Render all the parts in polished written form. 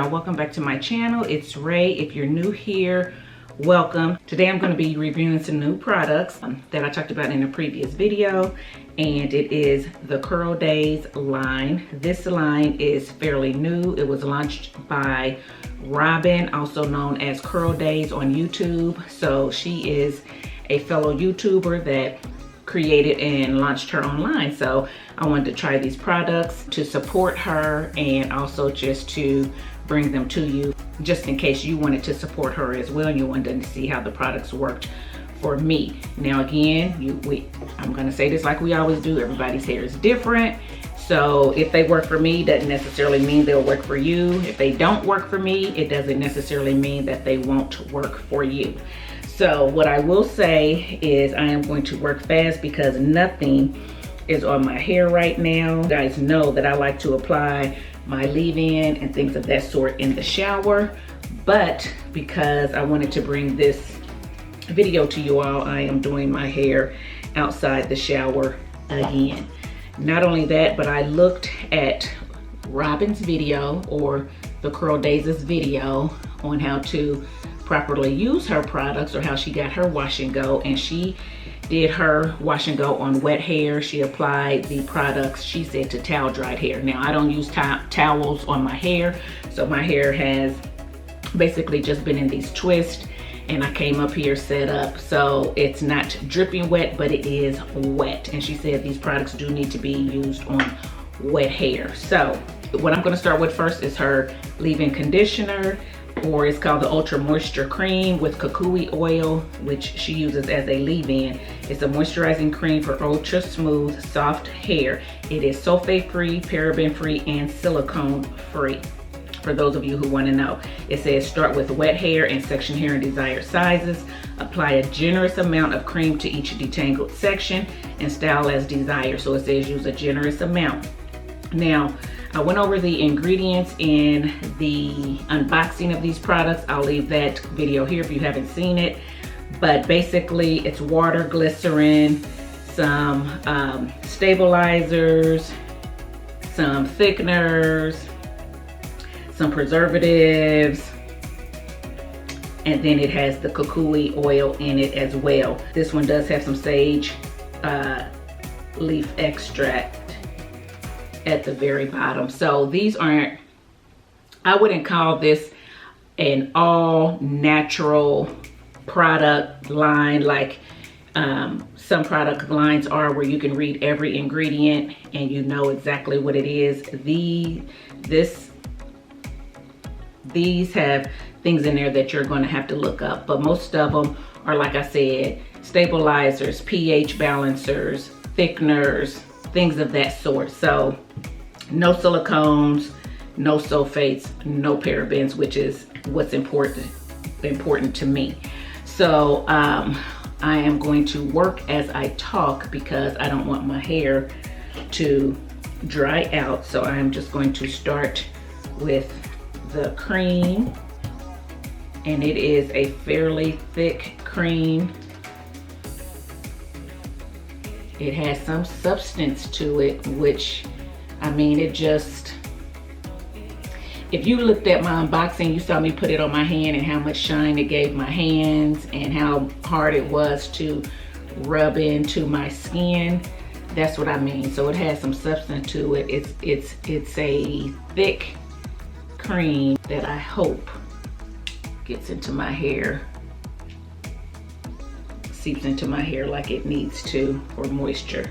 y'all, welcome back to my channel. It's Ray. If you're new here, welcome. Today I'm going to be reviewing some new products that I talked about in a previous video, and it is the Curldaze line. This line is fairly new. It was launched by Robin, also known as Curldaze on YouTube. So she is a fellow YouTuber that created and launched her own line. So I wanted to try these products to support her and also just to bring them to you just in case you wanted to support her as well and you wanted to see how the products worked for me. Now again, I'm gonna say this like we always do, everybody's hair is different. So if they work for me, doesn't necessarily mean they'll work for you. If they don't work for me, it doesn't necessarily mean that they won't work for you. So what I will say is I am going to work fast because nothing is on my hair right now. You guys know that I like to apply my leave-in and things of that sort in the shower, but because I wanted to bring this video to you all, I am doing my hair outside the shower again. Not only that, but I looked at Robin's video, or the Curldaze's video, on how to properly use her products, or how she got her wash and go, and she did her wash and go on wet hair. She applied the products, she said, to towel dried hair. Now I don't use towels on my hair, so my hair has basically just been in these twists, and I came up here set up so it's not dripping wet, but it is wet. And she said these products do need to be used on wet hair. So what I'm going to start with first is her leave-in conditioner, or it's called the Ultra Moisture Cream with Kukui oil, which she uses as a leave-in. It's a moisturizing cream for ultra smooth, soft hair. It is sulfate-free, paraben-free, and silicone-free. For those of you who want to know, it says start with wet hair and section hair in desired sizes. Apply a generous amount of cream to each detangled section and style as desired. So it says use a generous amount. Now, I went over the ingredients in the unboxing of these products. I'll leave that video here if you haven't seen it. But basically, it's water, glycerin, some stabilizers, some thickeners, some preservatives, and then it has the Kukui oil in it as well. This one does have some sage leaf extract at the very bottom. So these aren't, I wouldn't call this an all natural product line like some product lines are, where you can read every ingredient and you know exactly what it is. These have things in there that you're going to have to look up, but most of them are, like I said, stabilizers, pH balancers, thickeners, things of that sort. So no silicones, no sulfates, no parabens, which is what's important to me. So I am going to work as I talk because I don't want my hair to dry out. So I'm just going to start with the cream, and it is a fairly thick cream. It has some substance to it, which, I mean, it just, if you looked at my unboxing, you saw me put it on my hand and how much shine it gave my hands and how hard it was to rub into my skin. That's what I mean. So it has some substance to it. It's a thick cream that I hope gets into my hair, seeps into my hair like it needs to for moisture.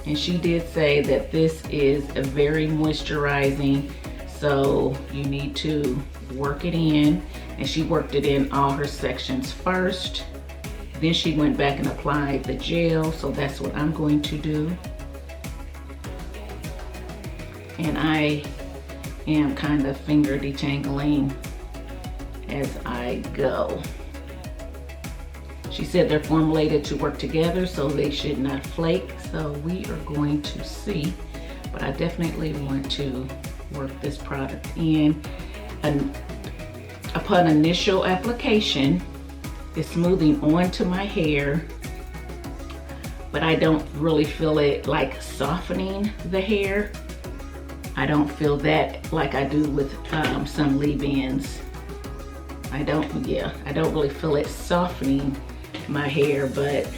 And she did say that this is a very moisturizing, so you need to work it in. And she worked it in all her sections first. Then she went back and applied the gel, so that's what I'm going to do. And I am kind of finger detangling as I go. She said they're formulated to work together, so they should not flake. So we are going to see, but I definitely want to work this product in. And upon initial application, it's smoothing onto my hair but I don't really feel it like softening the hair. I don't feel that like I do with some leave-ins. I don't really feel it softening my hair, but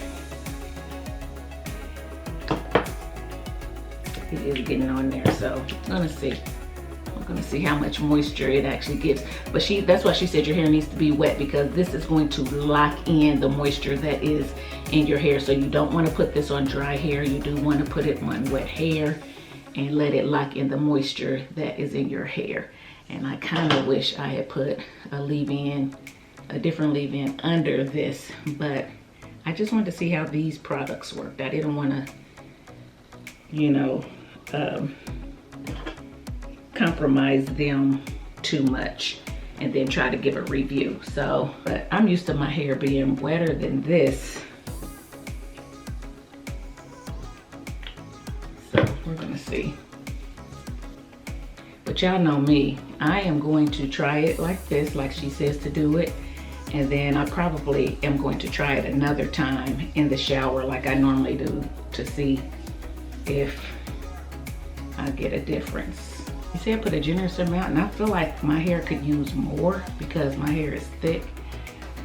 it is getting on there, so I'm gonna see how much moisture it actually gives. But that's why she said your hair needs to be wet, because this is going to lock in the moisture that is in your hair. So you don't want to put this on dry hair. You do want to put it on wet hair and let it lock in the moisture that is in your hair. And I kind of wish I had put a different leave-in under this, but I just wanted to see how these products worked. I didn't want to, you know, compromise them too much and then try to give a review. So, but I'm used to my hair being wetter than this. So we're gonna see. But y'all know me, I am going to try it like this, like she says to do it. And then I probably am going to try it another time in the shower like I normally do, to see if I get a difference. You see I put a generous amount, and I feel like my hair could use more because my hair is thick,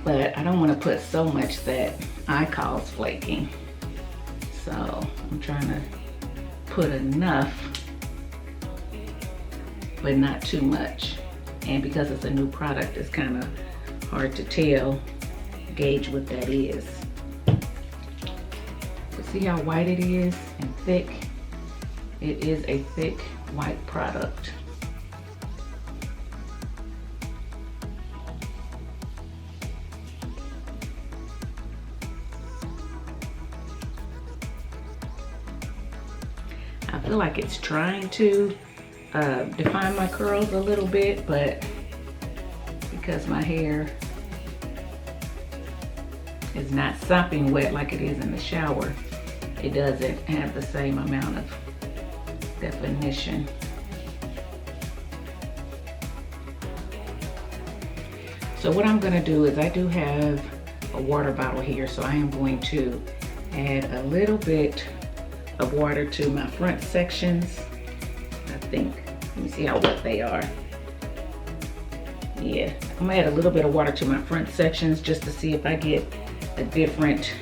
but I don't want to put so much that I cause flaking. So I'm trying to put enough, but not too much. And because it's a new product, it's kind of hard to gauge what that is. But see how white it is and thick? It is a thick white product. I feel like it's trying to define my curls a little bit, but because my hair is not sopping wet like it is in the shower, it doesn't have the same amount of definition. So what I'm gonna do is, I do have a water bottle here, so I am going to add a little bit of water to my front sections. I think, let me see how wet they are. Yeah, I'm gonna add a little bit of water to my front sections just to see if I get a different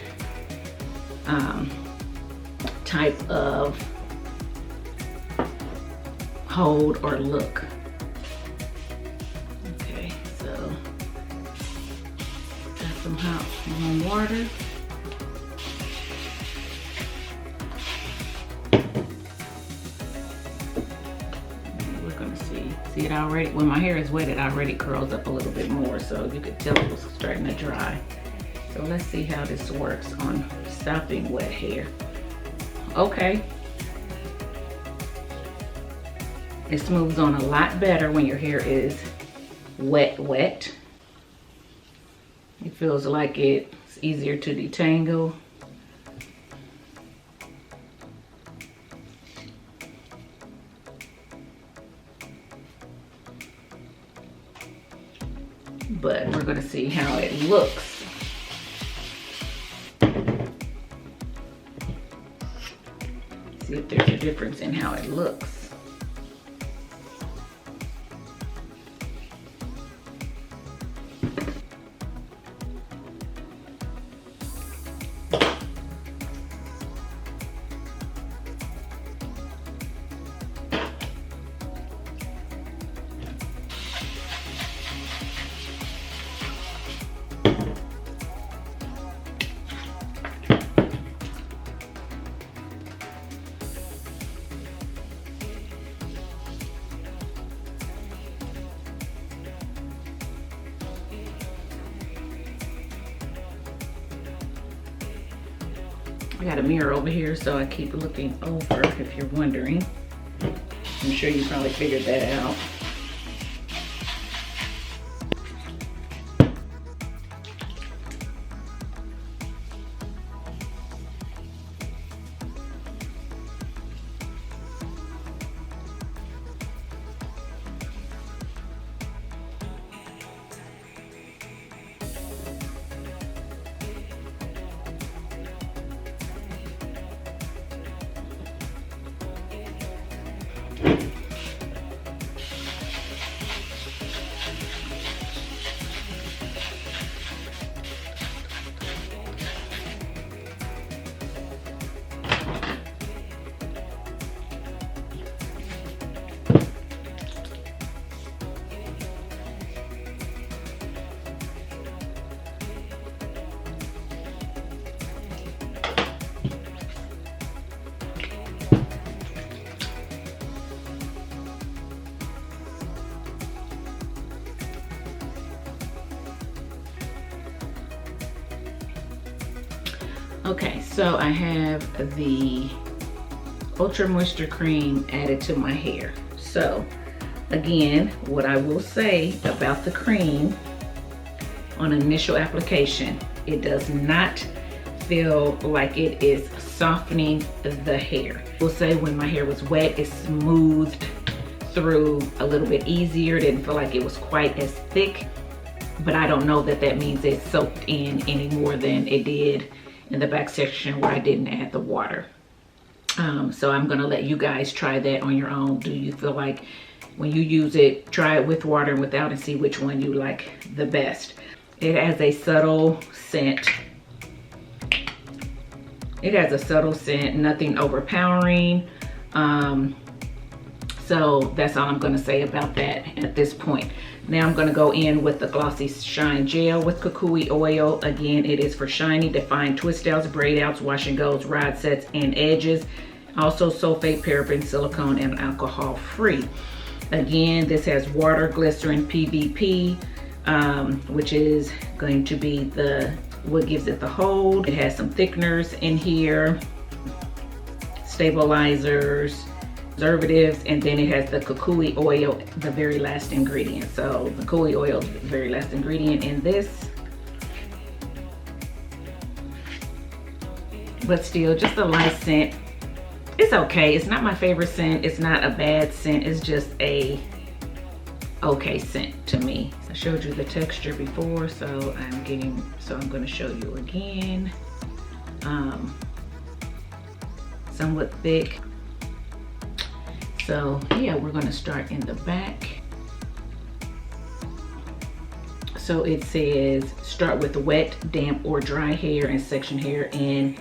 type of hold or look. Okay, so got some hot warm water. See it already, when my hair is wet, it already curls up a little bit more, so you could tell it was starting to dry. So let's see how this works on sopping wet hair. Okay. It smooths on a lot better when your hair is wet. It feels like it's easier to detangle. But we're gonna see how it looks. See if there's a difference in how it looks. I got a mirror over here, so I keep looking over if you're wondering. I'm sure you probably figured that out. Okay, so I have the Ultra Moisture Cream added to my hair. So again, what I will say about the cream on initial application, it does not feel like it is softening the hair. I will say when my hair was wet, it smoothed through a little bit easier. It didn't feel like it was quite as thick, but I don't know that that means it soaked in any more than it did in the back section where I didn't add the water. So I'm gonna let you guys try that on your own. Do you feel like when you use it, try it with water and without and see which one you like the best. It has a subtle scent. It has a subtle scent, nothing overpowering. So that's all I'm gonna say about that at this point. Now I'm gonna go in with the Glossy Shine Gel with Kukui oil. Again, it is for shiny, defined twist outs, braid outs, wash and goes, rod sets, and edges. Also sulfate, paraben, silicone, and alcohol free. Again, this has water, glycerin, PVP, which is going to be what gives it the hold. It has some thickeners in here, stabilizers, preservatives, and then it has the Kukui oil, the very last ingredient. So the Kukui oil is the very last ingredient in this. But still, just a light scent. It's okay. It's not my favorite scent. It's not a bad scent. It's just a okay scent to me. I showed you the texture before, so I'm going to show you again. Somewhat thick. So yeah, we're going to start in the back. So it says start with wet, damp, or dry hair and section hair in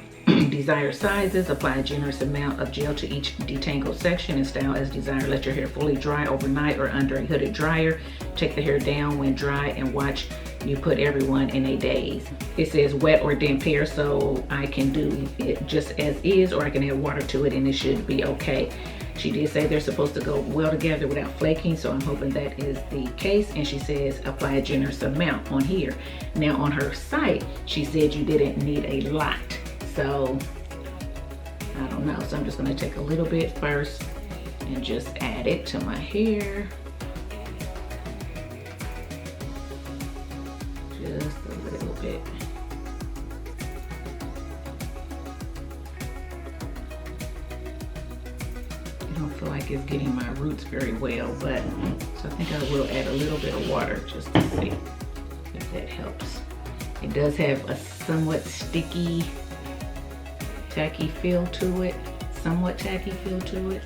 desired sizes. Apply a generous amount of gel to each detangled section and style as desired. Let your hair fully dry overnight or under a hooded dryer. Take the hair down when dry and watch you put everyone in a daze. It says wet or damp hair, so I can do it just as is, or I can add water to it and it should be okay. She did say they're supposed to go well together without flaking, so I'm hoping that is the case. And she says apply a generous amount on here. Now on her site, she said you didn't need a lot. So I don't know. So I'm just gonna take a little bit first and just add it to my hair. Just a little bit. I don't feel like it's getting my roots very well, but so I think I will add a little bit of water just to see if that helps. It does have a somewhat sticky, tacky feel to it, somewhat tacky feel to it.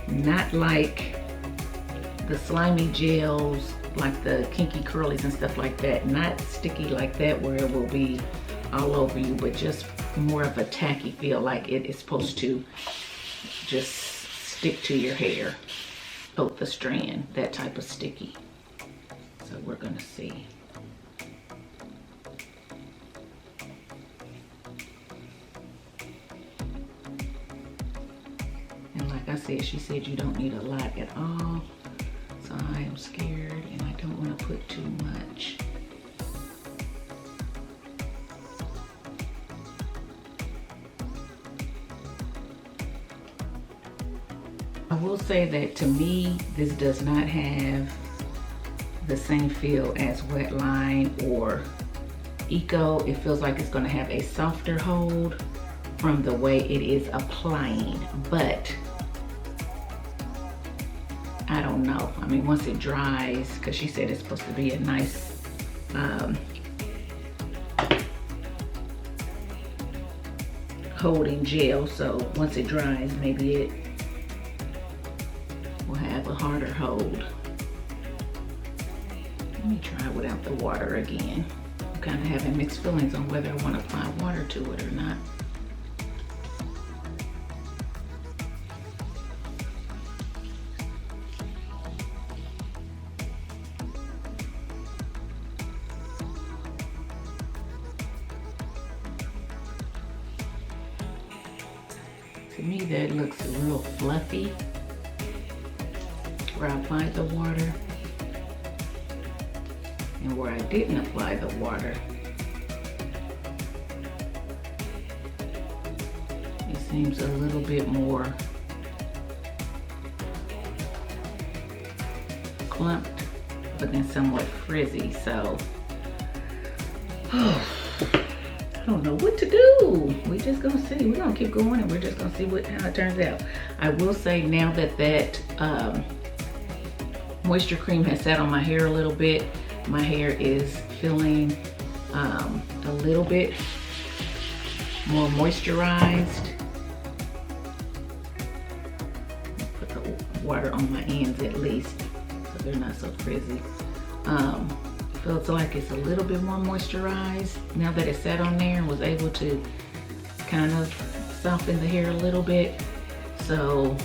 Not like the slimy gels, like the kinky curlies and stuff like that. Not sticky like that where it will be all over you, but just more of a tacky feel, like it is supposed to just stick to your hair, coat the strand, that type of sticky. So we're gonna see. And like I said, she said you don't need a lot at all. So I am scared and I don't want to put too much. I will say that to me, this does not have the same feel as Wetline or Eco. It feels like it's going to have a softer hold from the way it is applying, but I don't know. I mean, once it dries, because she said it's supposed to be a nice holding gel, so once it dries, maybe it will have a harder hold. Let me try without the water again. I'm kind of having mixed feelings on whether I want to apply water to it or not. To me, that looks real fluffy where I applied the water, and where I didn't apply the water, seems a little bit more clumped, but then somewhat frizzy. So I don't know what to do. We just gonna see. We're gonna keep going and we're just gonna see how it turns out. I will say now that moisture cream has sat on my hair a little bit, my hair is feeling a little bit more moisturized. Put the water on my ends at least, so they're not so frizzy. Feels like it's a little bit more moisturized now that it sat on there and was able to kind of soften the hair a little bit. So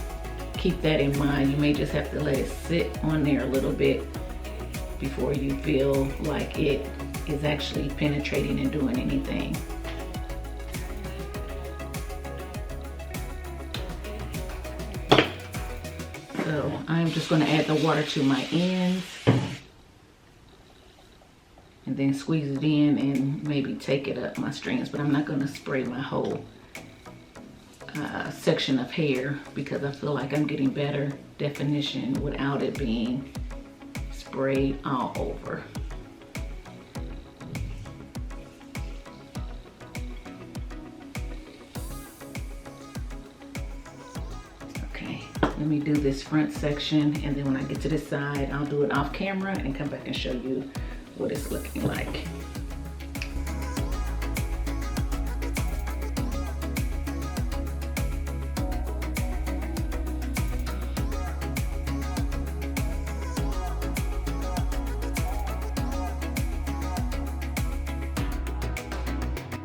keep that in mind. You may just have to let it sit on there a little bit before you feel like it is actually penetrating and doing anything. So I'm just going to add the water to my ends and then squeeze it in and maybe take it up my strands, but I'm not going to spray my whole section of hair because I feel like I'm getting better definition without it being sprayed all over. Okay, let me do this front section, and then when I get to this side, I'll do it off camera and come back and show you what it's looking like.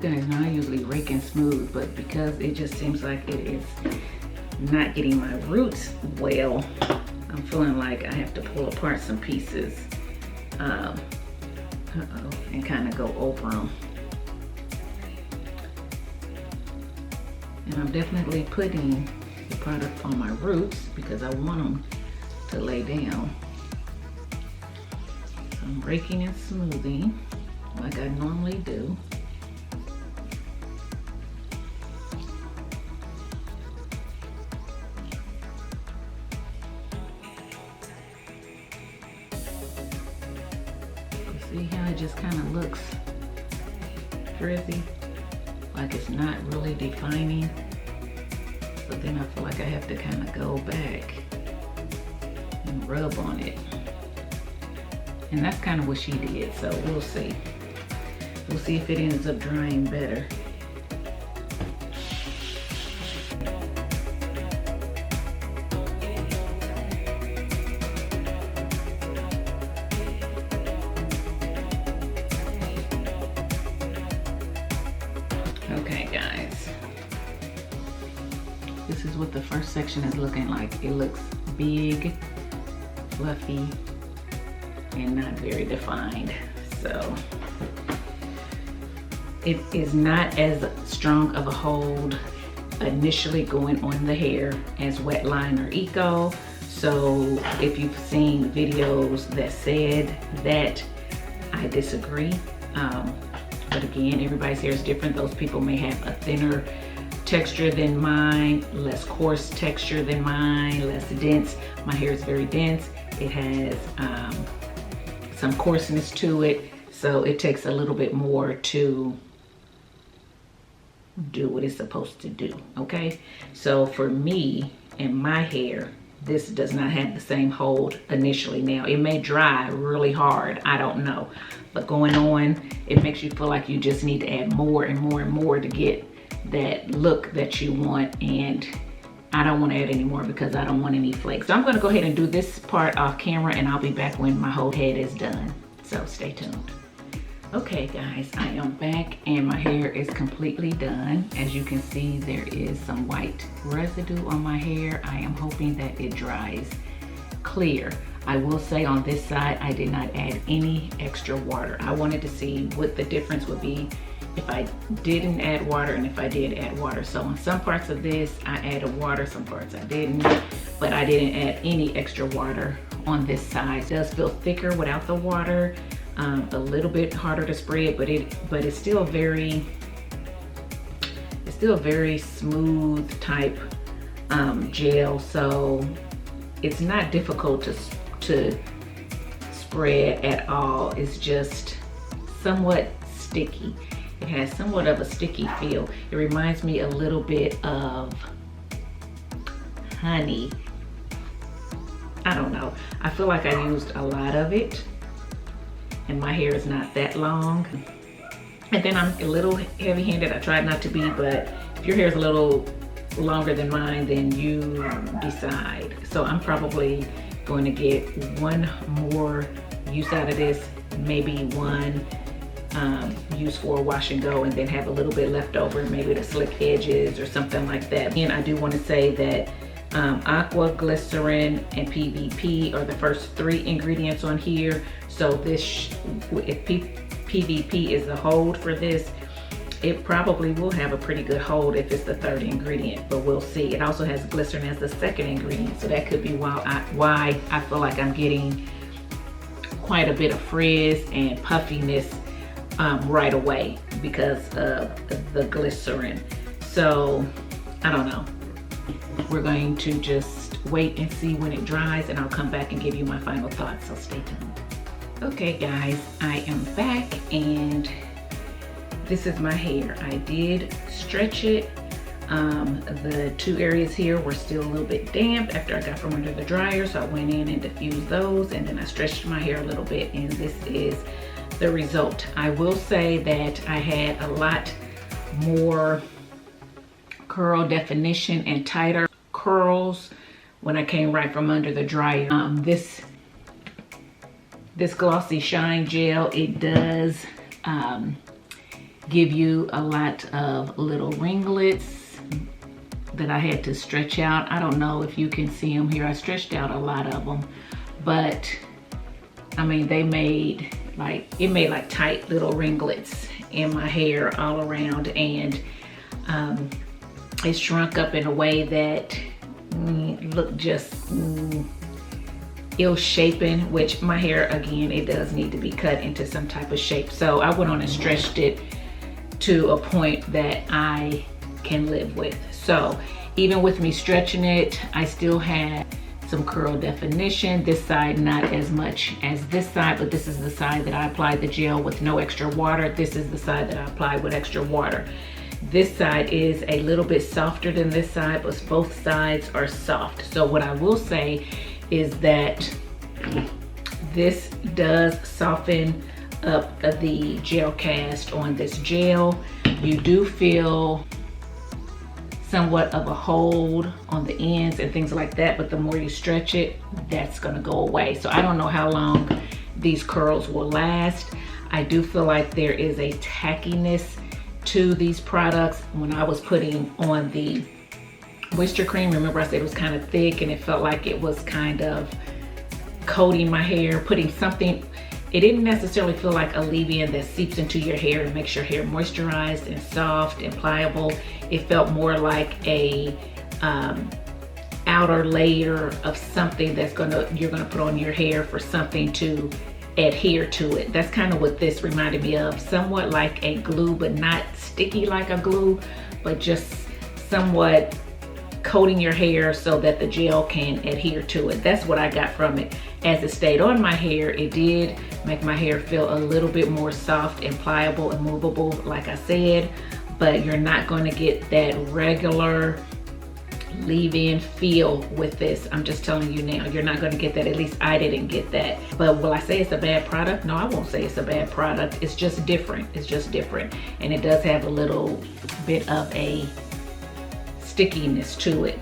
Guys, now I usually rake and smooth, but because it just seems like it is not getting my roots well, I'm feeling like I have to pull apart some pieces and kind of go over them. And I'm definitely putting the product on my roots because I want them to lay down. So I'm raking and smoothing like I normally do. See how it just kind of looks frizzy, like it's not really defining. So then I feel like I have to kind of go back and rub on it. And that's kind of what she did, so we'll see. We'll see if it ends up drying better. Okay guys, this is what the first section is looking like. It looks big, fluffy, and not very defined. So it is not as strong of a hold initially going on the hair as Wetline or Eco. So if you've seen videos that said that, I disagree. But again, everybody's hair is different. Those people may have a thinner texture than mine, less coarse texture than mine, less dense. My hair is very dense. It has some coarseness to it, so it takes a little bit more to do what it's supposed to do, okay? So for me and my hair, this does not have the same hold initially. Now, it may dry really hard, I don't know. But going on, it makes you feel like you just need to add more and more and more to get that look that you want. And I don't want to add any more because I don't want any flakes. So I'm going to go ahead and do this part off camera, and I'll be back when my whole head is done. So stay tuned. Okay guys, I am back and my hair is completely done. As you can see, there is some white residue on my hair. I am hoping that it dries clear. I will say on this side, I did not add any extra water. I wanted to see what the difference would be if I didn't add water and if I did add water. So on some parts of this, I added water, some parts I didn't, but I didn't add any extra water on this side. It does feel thicker without the water, a little bit harder to spread, but it's still very still very smooth type gel, so it's not difficult to spread at all. It's just somewhat sticky. It has somewhat of a sticky feel. It reminds me a little bit of honey. I don't know. I feel like I used a lot of it, and my hair is not that long. And then I'm a little heavy-handed. I tried not to be, but if your hair is a little longer than mine, then you decide. So I'm probably going to get one more use out of this, maybe one use for a wash and go, and then have a little bit left over, maybe to slick edges or something like that. And I do want to say that aqua, glycerin, and PVP are the first 3 ingredients on here. So this, if PVP is the hold for this, it probably will have a pretty good hold if it's the 3rd ingredient, but we'll see. It also has glycerin as the 2nd ingredient, so that could be why I feel like I'm getting quite a bit of frizz and puffiness right away because of the glycerin. So I don't know. We're going to just wait and see when it dries, and I'll come back and give you my final thoughts, so stay tuned. Okay guys, I am back, and this is my hair. I did stretch it. The 2 areas here were still a little bit damp after I got from under the dryer, so I went in and diffused those, and then I stretched my hair a little bit, and this is the result. I will say that I had a lot more curl definition and tighter curls when I came right from under the dryer. This Glossy Shine Gel, it does give you a lot of little ringlets that I had to stretch out. I don't know if you can see them here. I stretched out a lot of them, but I mean, it made like tight little ringlets in my hair all around, and it shrunk up in a way that looked just ill-shapen, which my hair, again, it does need to be cut into some type of shape. So I went on and stretched it to a point that I can live with. So even with me stretching it, I still had some curl definition. This side not as much as this side, but this is the side that I applied the gel with no extra water. This is the side that I applied with extra water. This side is a little bit softer than this side, but both sides are soft. So what I will say is that this does soften up the gel cast on this gel. You do feel somewhat of a hold on the ends and things like that, but the more you stretch it, that's gonna go away. So I don't know how long these curls will last. I do feel like there is a tackiness to these products. When I was putting on the moisture cream, remember I said it was kind of thick, and it felt like it was kind of coating my hair, putting something. It didn't necessarily feel like a leave-in that seeps into your hair and makes your hair moisturized and soft and pliable. It felt more like a outer layer of something that's you're gonna put on your hair for something to adhere to it. That's kind of what this reminded me of. Somewhat like a glue, but not sticky like a glue, but just somewhat coating your hair so that the gel can adhere to it. That's what I got from it. As it stayed on my hair, it did make my hair feel a little bit more soft and pliable and movable, like I said, but you're not going to get that regular leave-in feel with this. I'm just telling you now, you're not going to get that. At least I didn't get that. But will I say it's a bad product? No, I won't say it's a bad product. It's just different. It's just different. And it does have a little bit of a stickiness to it.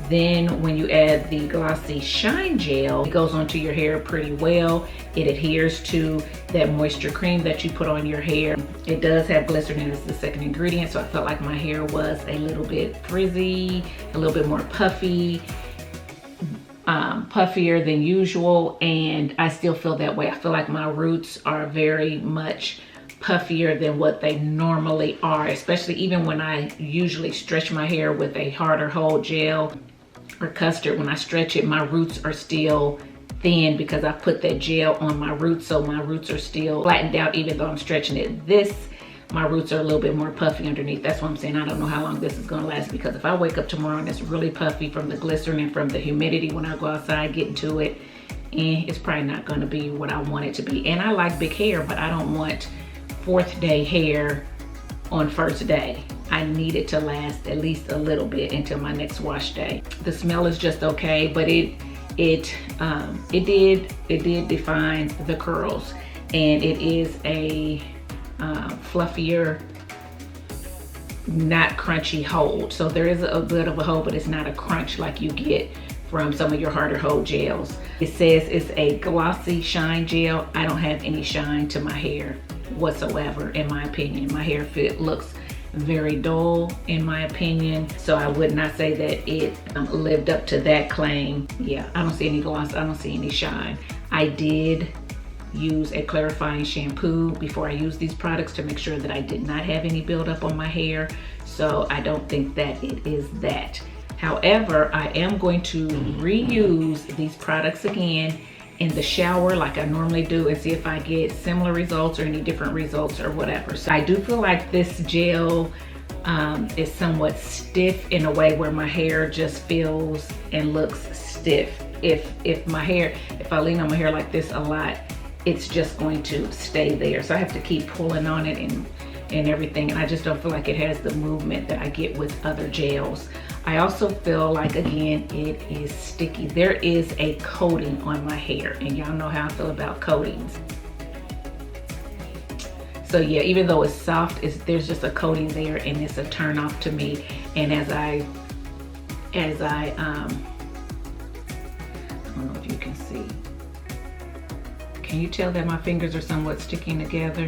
Then when you add the Glossy Shine Gel, it goes onto your hair pretty well. It adheres to that moisture cream that you put on your hair. It does have glycerin as the 2nd ingredient, so I felt like my hair was a little bit frizzy, a little bit more puffy, puffier than usual, and I still feel that way. I feel like my roots are very much puffier than what they normally are, especially even when I usually stretch my hair with a harder hold gel or custard. When I stretch it, my roots are still thin because I put that gel on my roots, so my roots are still flattened out even though I'm stretching it. This my roots are a little bit more puffy underneath. That's what I'm saying. I don't know how long this is gonna last, because if I wake up tomorrow and it's really puffy from the glycerin and from the humidity when I go outside getting to it, it's probably not gonna be what I want it to be. And I like big hair, but I don't want 4th day hair on 1st day. I need it to last at least a little bit until my next wash day. The smell is just okay, but it did define the curls, and it is a fluffier, not crunchy hold. So there is a bit of a hold, but it's not a crunch like you get from some of your harder hold gels. It says it's a glossy shine gel. I don't have any shine to my hair whatsoever, in my opinion. My hair looks very dull, in my opinion, so I would not say that it lived up to that claim. Yeah, I don't see any gloss, I don't see any shine. I did use a clarifying shampoo before I used these products to make sure that I did not have any buildup on my hair, so I don't think that it is that. However, I am going to reuse these products again in the shower like I normally do and see if I get similar results or any different results or whatever. So I do feel like this gel is somewhat stiff in a way where my hair just feels and looks stiff. If I lean on my hair like this a lot, it's just going to stay there. So I have to keep pulling on it and everything, and I just don't feel like it has the movement that I get with other gels. I also feel like, again, it is sticky. There is a coating on my hair, and y'all know how I feel about coatings. So yeah, even though it's soft, there's just a coating there, and it's a turn off to me. And as I don't know if you can see. Can you tell that my fingers are somewhat sticking together?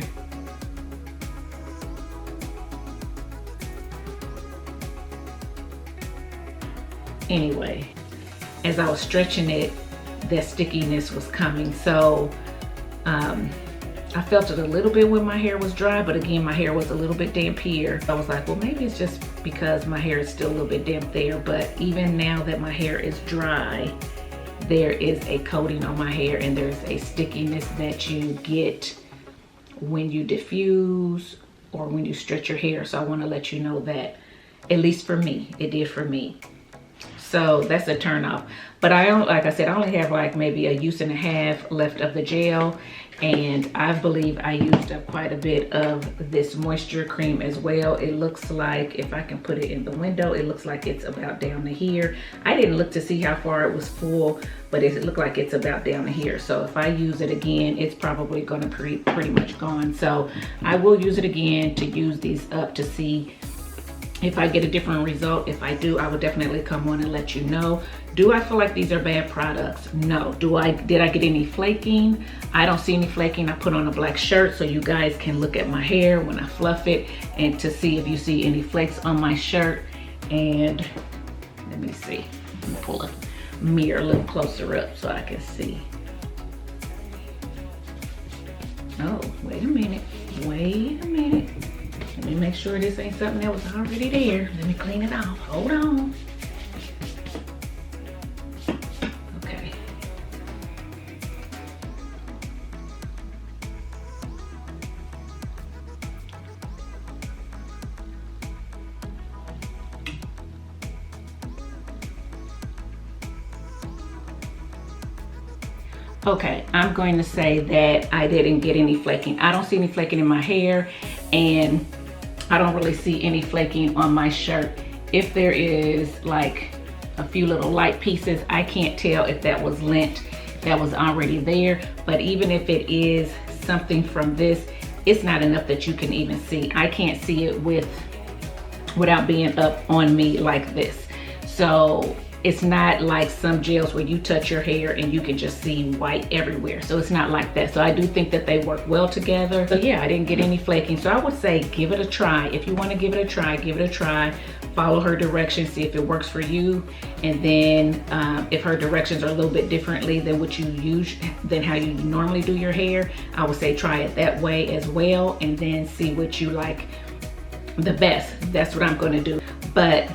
Anyway, as I was stretching it, that stickiness was coming. So I felt it a little bit when my hair was dry, but again, my hair was a little bit damp here. I was like, well, maybe it's just because my hair is still a little bit damp there. But even now that my hair is dry, there is a coating on my hair, and there's a stickiness that you get when you diffuse or when you stretch your hair. So I want to let you know that, at least for me, it did for me. So that's a turn off. But like I said, I only have like maybe a use and a half left of the gel, and I believe I used up quite a bit of this moisture cream as well. It looks like, if I can put it in the window, it looks like it's about down to here. I didn't look to see how far it was full, but it looked like it's about down to here. So if I use it again, it's probably gonna pretty much gone. So I will use it again to use these up to see if I get a different result. If I do, I will definitely come on and let you know. Do I feel like these are bad products? No. Did I get any flaking? I don't see any flaking. I put on a black shirt so you guys can look at my hair when I fluff it and to see if you see any flakes on my shirt. And let me see. Let me pull a mirror a little closer up so I can see. Oh, wait a minute. Wait a minute. Let me make sure this ain't something that was already there. Let me clean it off. Hold on. Okay. Okay, I'm going to say that I didn't get any flaking. I don't see any flaking in my hair, and I don't really see any flaking on my shirt. If there is like a few little light pieces, I can't tell if that was lint that was already there. But even if it is something from this, it's not enough that you can even see. I can't see it without being up on me like this. So it's not like some gels where you touch your hair and you can just see white everywhere. So it's not like that. So I do think that they work well together. So yeah, I didn't get any flaking. So I would say give it a try. If you want to give it a try, give it a try. Follow her directions, see if it works for you. And then if her directions are a little bit differently than what you use, than how you normally do your hair, I would say try it that way as well, and then see what you like the best. That's what I'm going to do. But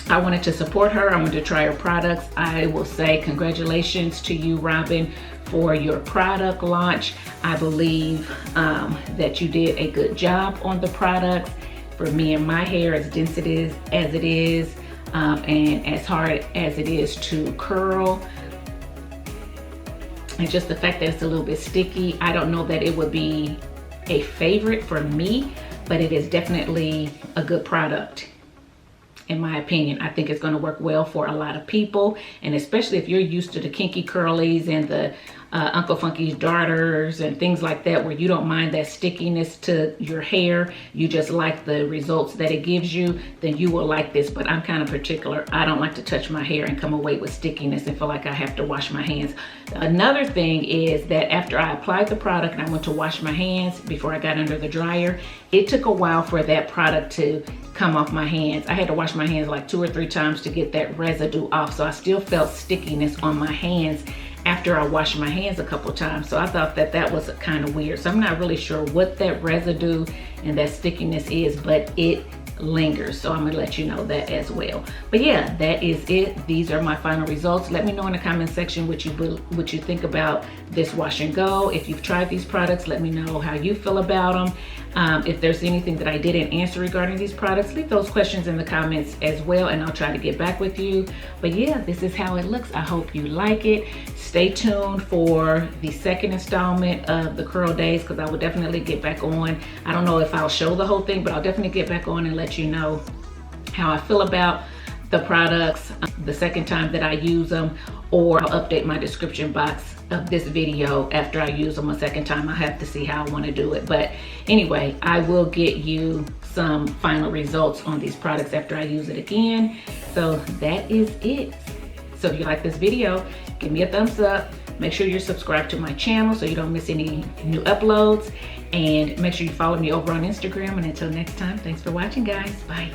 I wanted to support her. I wanted to try her products. I will say congratulations to you, Robin, for your product launch. I believe that you did a good job on the products. For me and my hair, as dense as it is, and as hard as it is to curl, and just the fact that it's a little bit sticky, I don't know that it would be a favorite for me, but it is definitely a good product. In my opinion, I think it's going to work well for a lot of people, and especially if you're used to the kinky curlies and the Uncle Funky's darters and things like that, where you don't mind that stickiness to your hair, you just like the results that it gives you, then you will like this. But I'm kind of particular. I don't like to touch my hair and come away with stickiness and feel like I have to wash my hands. Another thing is that after I applied the product and I went to wash my hands before I got under the dryer, it took a while for that product to come off my hands. I had to wash my hands like 2 or 3 times to get that residue off. So I still felt stickiness on my hands after I washed my hands a couple times. So I thought that that was kind of weird. So I'm not really sure what that residue and that stickiness is, but it lingers. So I'm gonna let you know that as well. But yeah, that is it. These are my final results. Let me know in the comment section what you think about this wash and go. If you've tried these products, let me know how you feel about them. If there's anything that I didn't answer regarding these products, leave those questions in the comments as well, and I'll try to get back with you. But yeah, this is how it looks. I hope you like it. Stay tuned for the second installment of the Curldaze, because I will definitely get back on. I don't know if I'll show the whole thing, but I'll definitely get back on and let you know how I feel about the products the second time that I use them, or I'll update my description box of this video after I use them a second time. I have to see how I want to do it. But anyway, I will get you some final results on these products after I use it again. So that is it. So if you like this video, give me a thumbs up. Make sure you're subscribed to my channel so you don't miss any new uploads. And make sure you follow me over on Instagram. And until next time, thanks for watching, guys. Bye.